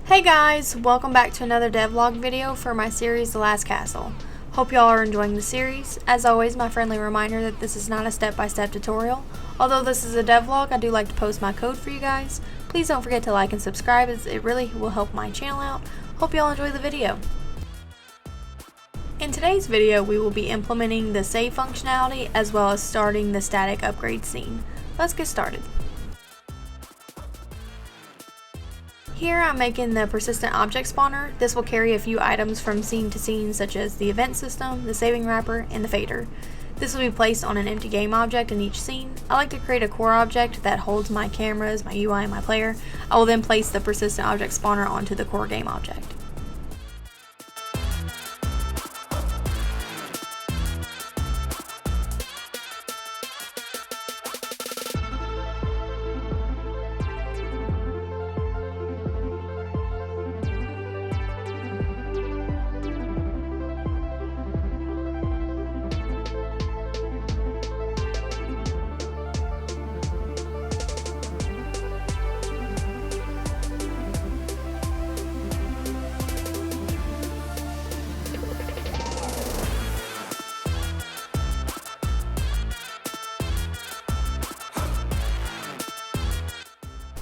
Hey guys, welcome back to another devlog video for my series The Last Castle. Hope y'all are enjoying the series. As always, my friendly reminder that this is not a step-by-step tutorial. Although this is a devlog, I do like to post my code for you guys. Please don't forget to like and subscribe as it really will help my channel out. Hope y'all enjoy the video. In today's video, we will be implementing the save functionality as well as starting the static upgrade scene. Let's get started. Here I'm making the persistent object spawner. This will carry a few items from scene to scene, such as the event system, the saving wrapper, and the fader. This will be placed on an empty game object in each scene. I like to create a core object that holds my cameras, my UI, and my player. I will then place the persistent object spawner onto the core game object.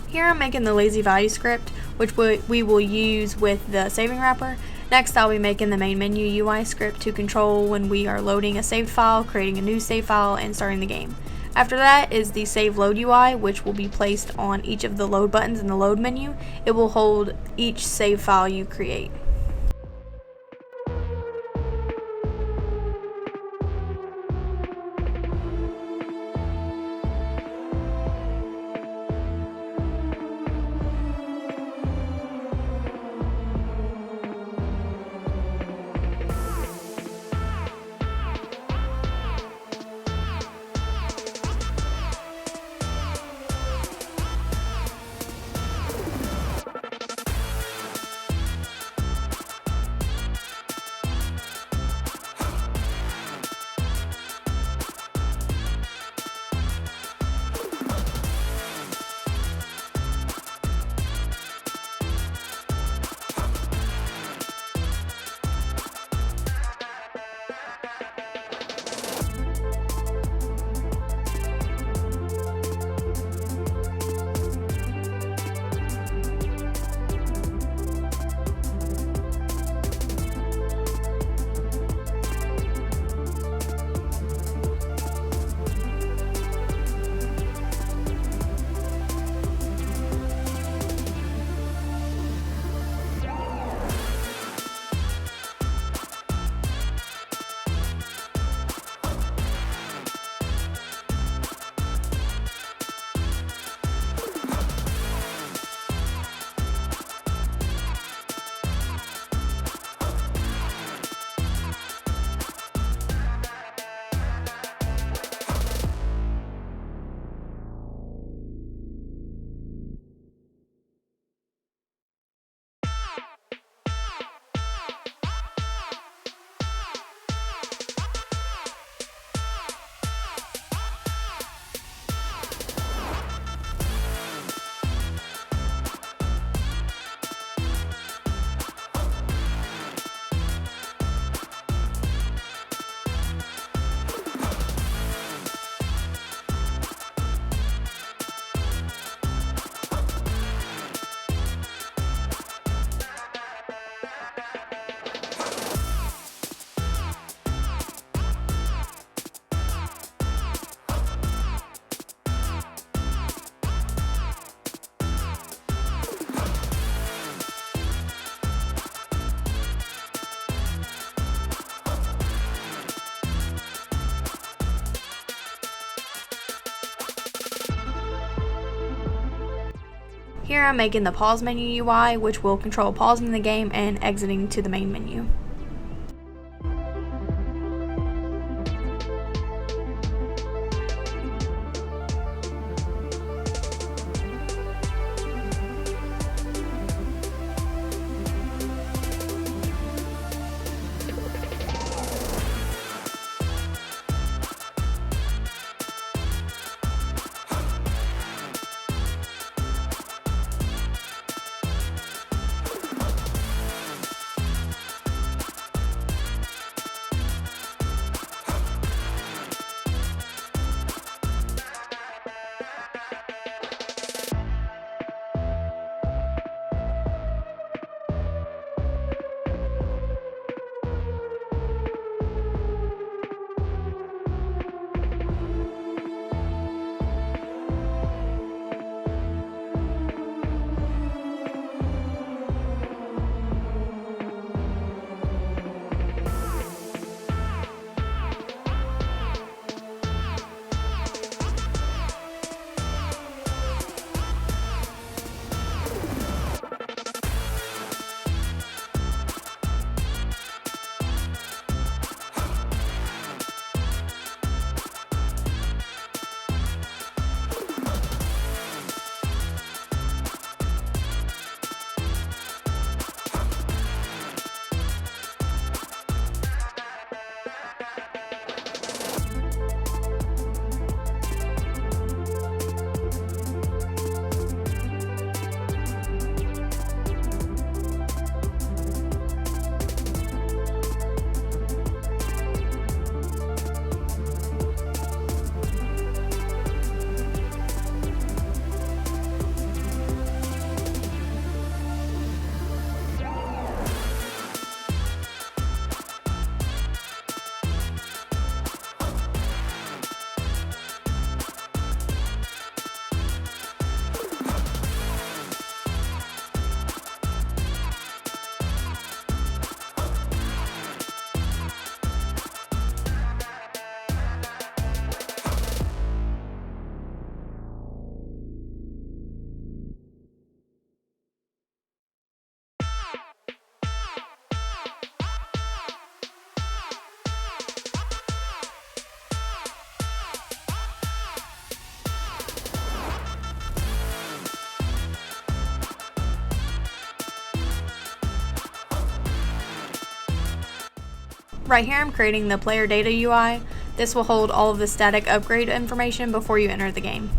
Here I'm making the lazy value script, which we will use with the saving wrapper. Next, I'll be making the main menu UI script to control when we are loading a saved file, creating a new save file, and starting the game. After that is the save load UI, which will be placed on each of the load buttons in the load menu. It will hold each save file you create. Here I'm making the pause menu UI, which will control pausing the game and exiting to the main menu. Right here I'm creating the player data UI. This will hold all of the static upgrade information before you enter the game.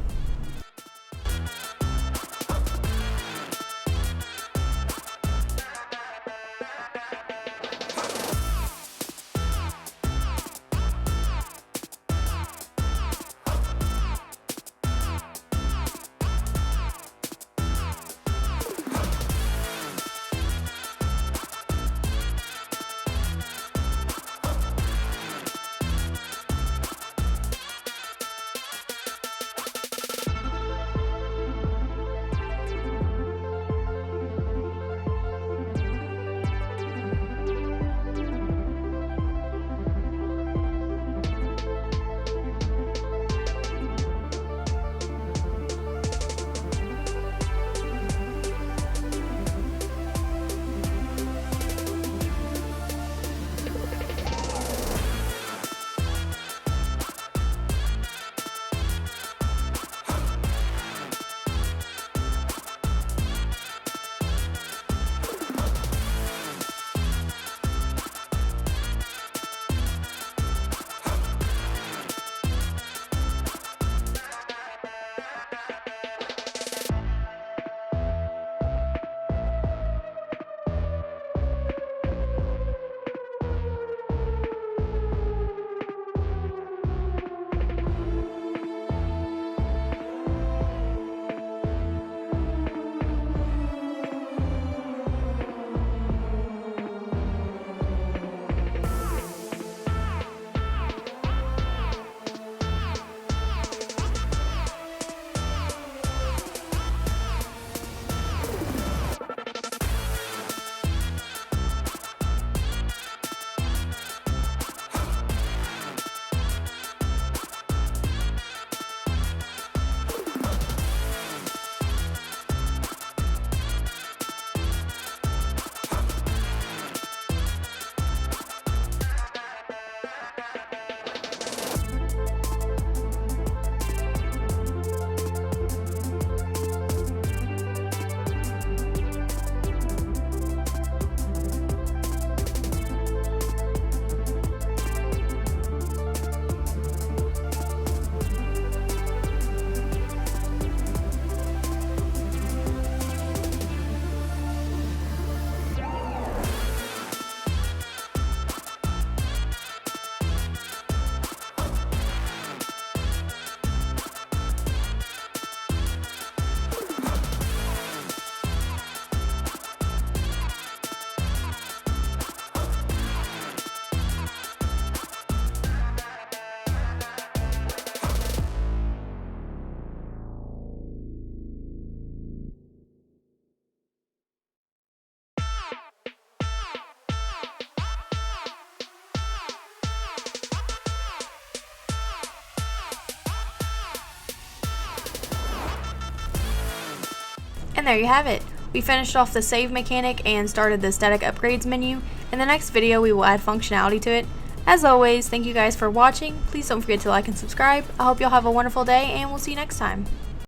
And there you have it. We finished off the save mechanic and started the static upgrades menu. In the next video we will add functionality to it. As always, thank you guys for watching. Please don't forget to like and subscribe. I hope y'all have a wonderful day and we'll see you next time.